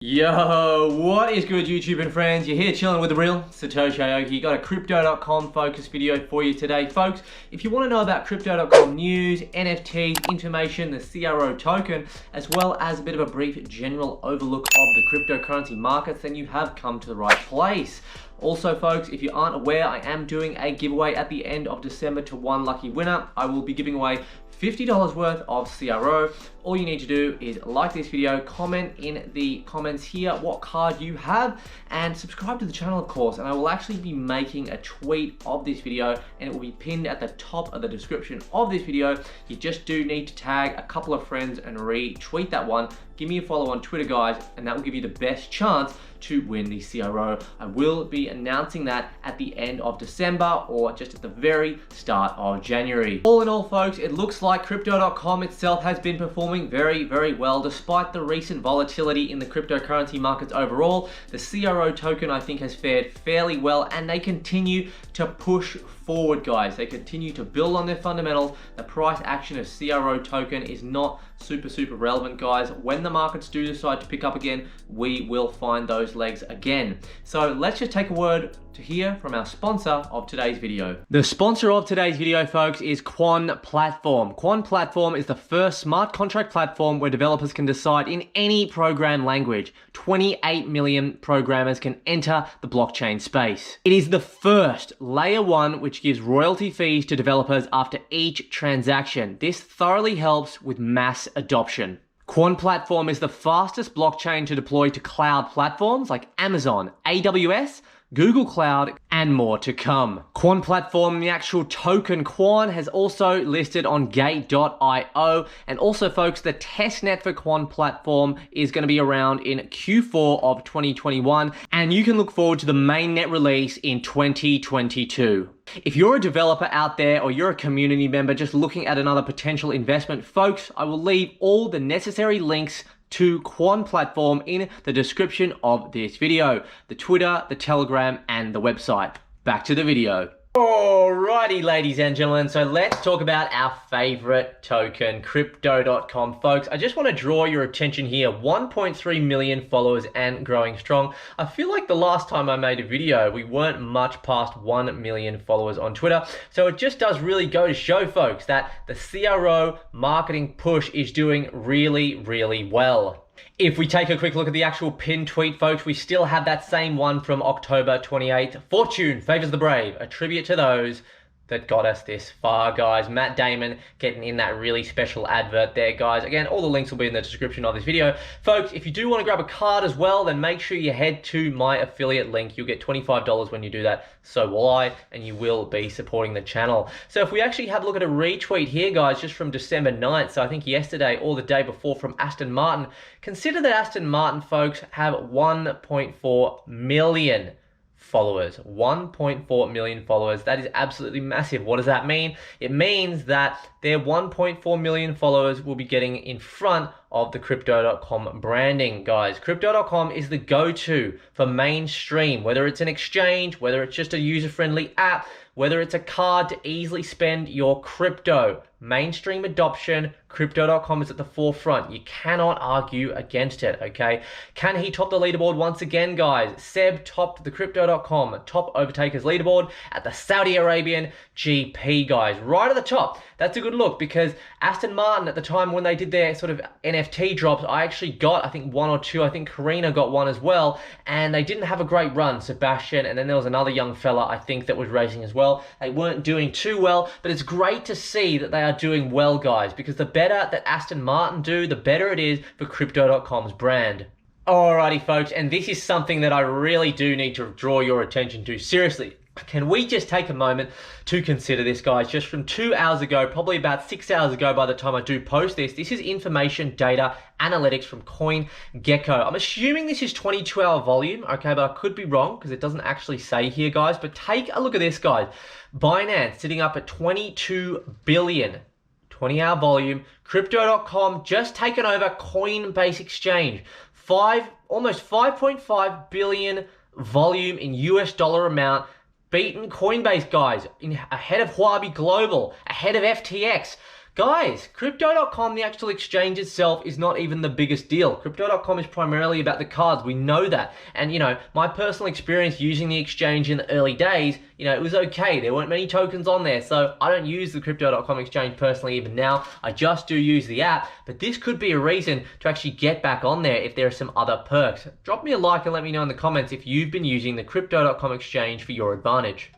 Yo, what is good YouTube and friends? You're here chilling with the real Satoshi Aoki. Got a crypto.com focus video for you today, folks. If you want to know about crypto.com news, NFTs, information, the CRO token, as well as a bit of a brief general overlook of the cryptocurrency markets, then you have come to the right place. Also, folks, if you aren't aware, I am doing a giveaway at the end of December to one lucky winner. I will be giving away $50 worth of CRO. All you need to do is like this video, comment in the comments here what card you have, and subscribe to the channel, of course. And I will actually be making a tweet of this video, and it will be pinned at the top of the description of this video. You just do need to tag a couple of friends and retweet that one. Give me a follow on Twitter, guys, and that will give you the best chance to win the CRO. I will be announcing that at the end of December or just at the very start of January. All in all, folks, it looks like crypto.com itself has been performing very, very well despite the recent volatility in the cryptocurrency markets overall. The CRO token, I think, has fared fairly well, and they continue to push forward, guys. They continue to build on their fundamentals. The price action of CRO token is not super relevant, guys. When the markets do decide to pick up again, we will find those legs again. So let's just take a word to hear from our sponsor of today's video. The sponsor of today's video, folks, is QAN Platform. QAN Platform is the first smart contract platform where developers can decide in any program language. 28 million programmers can enter the blockchain space. It is the first layer 1 which gives royalty fees to developers after each transaction. This thoroughly helps with mass adoption. QAN Platform is the fastest blockchain to deploy to cloud platforms like Amazon, AWS, Google Cloud, and more to come. QAN Platform, the actual token QAN, has also listed on gate.io. And also, folks, the testnet for QAN Platform is going to be around in Q4 of 2021. And you can look forward to the mainnet release in 2022. If you're a developer out there or you're a community member just looking at another potential investment, folks, I will leave all the necessary links to QAN Platform in the description of this video. The Twitter, the Telegram, and the website. Back to the video. Alrighty, ladies and gentlemen, so let's talk about our favorite token, crypto.com. Folks, I just want to draw your attention here. 1.3 million followers and growing strong. I feel like the last time I made a video, we weren't much past 1 million followers on Twitter. So it just does really go to show, folks, that the CRO marketing push is doing really well. If we take a quick look at the actual pinned tweet, folks, we still have that same one from October 28th. Fortune favors the brave. A tribute to those that got us this far, guys. Matt Damon getting in that really special advert there, guys. Again, all the links will be in the description of this video. Folks, if you do want to grab a card as well, then make sure you head to my affiliate link. You'll get $25 when you do that. So will I, and you will be supporting the channel. So if we actually have a look at a retweet here, guys, just from December 9th, so I think yesterday or the day before, from Aston Martin. Consider that Aston Martin, folks, have 1.4 million followers. 1.4 million followers. That is absolutely massive. What does that mean? It means that their 1.4 million followers will be getting in front of the crypto.com branding, guys. Crypto.com is the go-to for mainstream, whether it's an exchange, whether it's just a user-friendly app, whether it's a card to easily spend your crypto. Mainstream adoption, crypto.com is at the forefront. You cannot argue against it, okay? Can he top the leaderboard once again, guys? Seb topped the crypto.com top overtakers leaderboard at the Saudi Arabian GP, guys. Right at the top. That's a good look, because Aston Martin at the time when they did their sort of NFT drops, I actually got, I think, 1 or 2. I think Karina got one as well, and they didn't have a great run. Sebastian, and then there was another young fella, I think, that was racing as well. They weren't doing too well, but it's great to see that they are doing well, guys, because the better that Aston Martin do, the better it is for crypto.com's brand. Alrighty, folks, and this is something that I really do need to draw your attention to. Seriously, can we just take a moment to consider this, guys? Just from 2 hours ago, probably about 6 hours ago by the time I do post this, this is information data analytics from CoinGecko. I'm assuming this is 22-hour volume, okay, but I could be wrong because it doesn't actually say here, guys. But take a look at this, guys. Binance sitting up at 22 billion. 20-hour volume. Crypto.com just taken over Coinbase Exchange. Almost 5.5 billion volume in US dollar amount. Beaten Coinbase, guys, ahead of Huobi Global, ahead of FTX. Guys, Crypto.com, the actual exchange itself, is not even the biggest deal. Crypto.com is primarily about the cards. We know that. And, my personal experience using the exchange in the early days, it was okay. There weren't many tokens on there. So I don't use the Crypto.com exchange personally even now. I just do use the app. But this could be a reason to actually get back on there if there are some other perks. Drop me a like and let me know in the comments if you've been using the Crypto.com exchange for your advantage.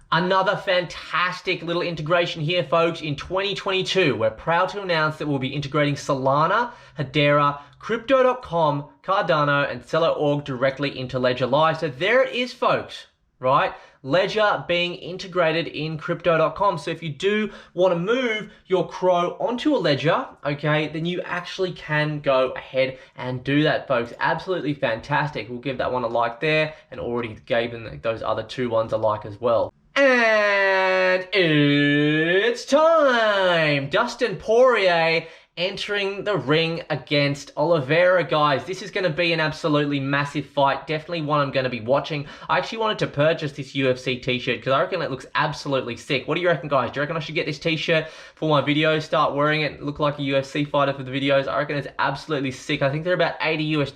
Another fantastic little integration here, folks. In 2022, we're proud to announce that we'll be integrating Solana, Hedera, Crypto.com, Cardano, and Stellar.org directly into Ledger Live. So there it is, folks, right? Ledger being integrated in Crypto.com. So if you do want to move your CRO onto a Ledger, okay, then you actually can go ahead and do that, folks. Absolutely fantastic. We'll give that one a like there, and already gave those other two ones a like as well. And it's time! Dustin Poirier entering the ring against Oliveira, guys. This is going to be an absolutely massive fight. Definitely one I'm going to be watching. I actually wanted to purchase this UFC t-shirt because I reckon it looks absolutely sick. What do you reckon, guys? Do you reckon I should get this t-shirt for my videos, start wearing it, look like a UFC fighter for the videos? I reckon it's absolutely sick. I think they're about $80 US.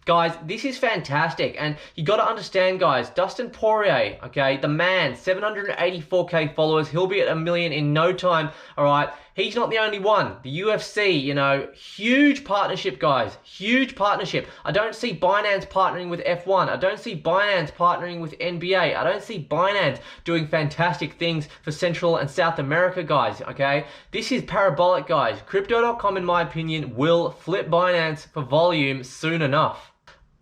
Guys, this is fantastic. And you got to understand, guys, Dustin Poirier, okay, the man, 784K followers. He'll be at 1 million in no time, all right? He's not the only one. The UFC, huge partnership, guys. Huge partnership. I don't see Binance partnering with F1. I don't see Binance partnering with NBA. I don't see Binance doing fantastic things for Central and South America, guys, okay? This is parabolic, guys. Crypto.com, in my opinion, will flip Binance for volume soon enough.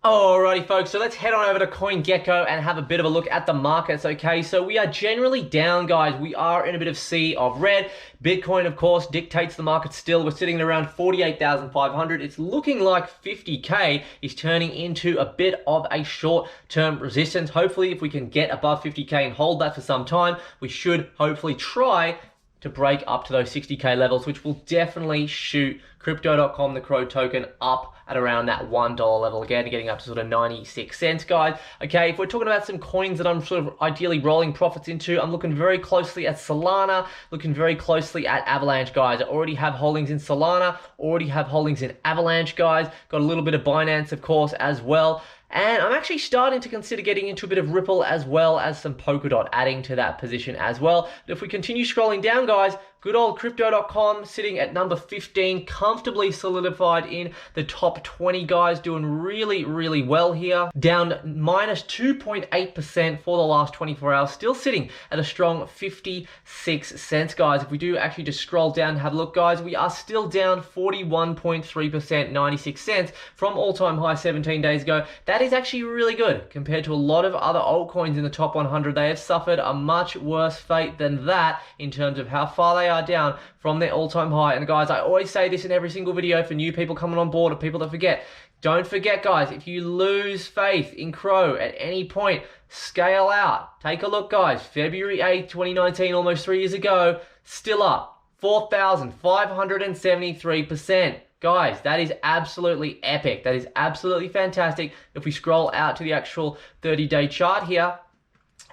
Alrighty, folks, so let's head on over to CoinGecko and have a bit of a look at the markets, okay? So we are generally down, guys. We are in a bit of sea of red. Bitcoin, of course, dictates the market still. We're sitting at around 48,500. It's looking like 50K is turning into a bit of a short-term resistance. Hopefully, if we can get above 50K and hold that for some time, we should hopefully try to break up to those 60K levels, which will definitely shoot Crypto.com, the CRO token, up at around that $1 level again, getting up to sort of 96 cents, guys. Okay, if we're talking about some coins that I'm sort of ideally rolling profits into, I'm looking very closely at Solana, looking very closely at Avalanche, guys. I already have holdings in Solana, already have holdings in Avalanche, guys. Got a little bit of Binance, of course, as well. And I'm actually starting to consider getting into a bit of Ripple as well as some Polkadot, adding to that position as well. But if we continue scrolling down, guys, good old Crypto.com sitting at number 15, comfortably solidified in the top 20, guys, doing really, really well here. Down minus 2.8% for the last 24 hours, still sitting at a strong 56 cents, guys. If we do actually just scroll down and have a look, guys, we are still down 41.3%, 96 cents from all-time high 17 days ago. That is actually really good compared to a lot of other altcoins in the top 100. They have suffered a much worse fate than that in terms of how far they are down from their all-time high. And guys, I always say this in every single video for new people coming on board or people that forget. Don't forget, guys, if you lose faith in CRO at any point, scale out. Take a look, guys. February 8th, 2019, almost 3 years ago, still up 4,573%. Guys, that is absolutely epic. That is absolutely fantastic. If we scroll out to the actual 30-day chart here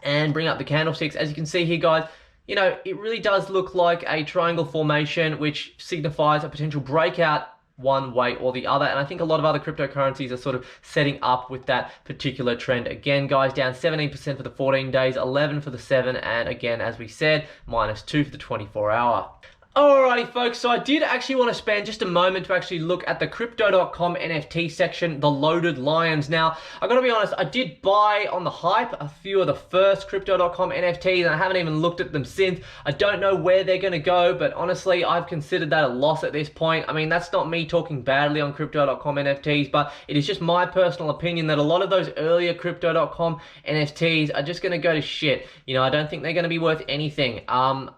and bring up the candlesticks, as you can see here, guys, it really does look like a triangle formation, which signifies a potential breakout one way or the other. And I think a lot of other cryptocurrencies are sort of setting up with that particular trend. Again, guys, down 17% for the 14 days, 11 for the 7, and again, as we said, minus 2 for the 24-hour. Alrighty, folks, so I did actually want to spend just a moment to actually look at the Crypto.com NFT section, the loaded lions. Now, I gotta be honest, I did buy on the hype a few of the first Crypto.com NFTs, and I haven't even looked at them since. I don't know where they're gonna go, but honestly, I've considered that a loss at this point. I mean, that's not me talking badly on Crypto.com NFTs, but it is just my personal opinion that a lot of those earlier Crypto.com NFTs are just gonna go to shit. I don't think they're gonna be worth anything.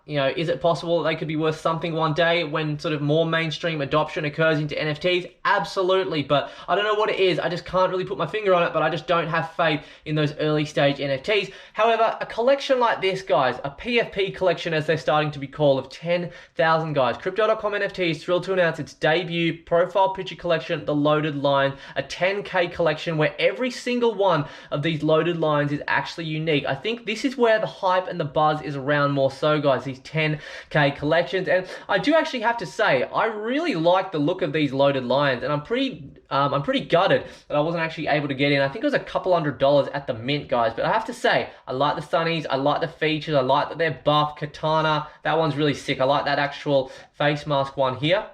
Is it possible that they could be worth something one day when sort of more mainstream adoption occurs into NFTs? Absolutely, but I don't know what it is. I just can't really put my finger on it, but I just don't have faith in those early stage NFTs. However, a collection like this, guys, a PFP collection as they're starting to be called, of 10,000, guys. Crypto.com NFT is thrilled to announce its debut profile picture collection, the Loaded Line, a 10K collection where every single one of these loaded lines is actually unique. I think this is where the hype and the buzz is around more so, guys, these 10K collections. And I do actually have to say, I really like the look of these loaded lions, and I'm pretty gutted that I wasn't actually able to get in. I think it was a couple $100 at the mint, guys. But I have to say, I like the sunnies, I like the features, I like that they're buff. Katana, that one's really sick. I like that actual face mask one here.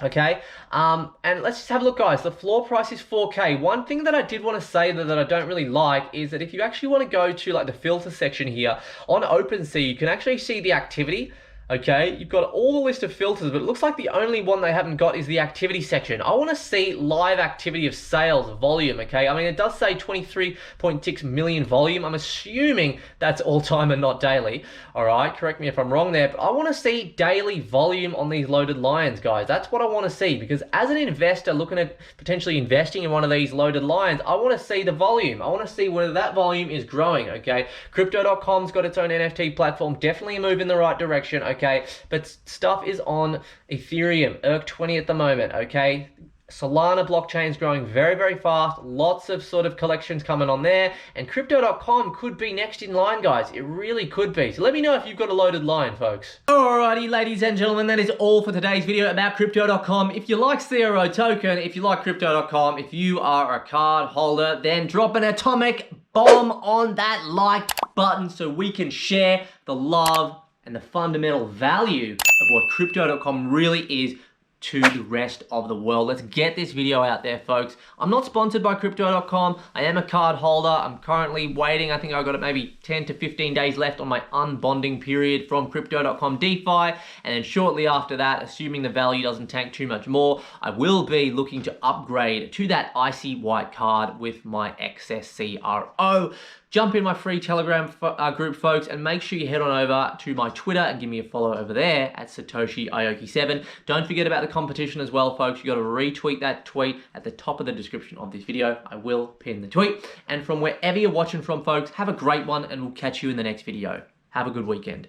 Okay, and let's just have a look, guys. The floor price is 4K. One thing that I did want to say that I don't really like is that if you actually want to go to like the filter section here on OpenSea, you can actually see the activity. Okay, you've got all the list of filters, but it looks like the only one they haven't got is the activity section. I want to see live activity of sales volume, okay? I mean, it does say 23.6 million volume. I'm assuming that's all time and not daily, all right? Correct me if I'm wrong there, but I want to see daily volume on these loaded lions, guys. That's what I want to see, because as an investor looking at potentially investing in one of these loaded lions, I want to see the volume. I want to see whether that volume is growing, okay? Crypto.com's got its own NFT platform, definitely a move in the right direction, okay, but stuff is on Ethereum, ERC20 at the moment, okay? Solana blockchain's growing very, very fast. Lots of sort of collections coming on there, and Crypto.com could be next in line, guys. It really could be. So let me know if you've got a loaded line, folks. Alrighty, ladies and gentlemen, that is all for today's video about Crypto.com. If you like CRO token, if you like Crypto.com, if you are a card holder, then drop an atomic bomb on that like button so we can share the love and the fundamental value of what Crypto.com really is to the rest of the world. Let's get this video out there, folks. I'm not sponsored by Crypto.com. I am a card holder. I'm currently waiting. I think I've got maybe 10 to 15 days left on my unbonding period from Crypto.com DeFi. And then shortly after that, assuming the value doesn't tank too much more, I will be looking to upgrade to that icy white card with my excess CRO. Jump in my free Telegram group, folks, and make sure you head on over to my Twitter and give me a follow over there at Satoshi Aoki 7. Don't forget about the competition as well, folks. You got to retweet that tweet at the top of the description of this video. I will pin the tweet. And from wherever you're watching from, folks, have a great one, and we'll catch you in the next video. Have a good weekend.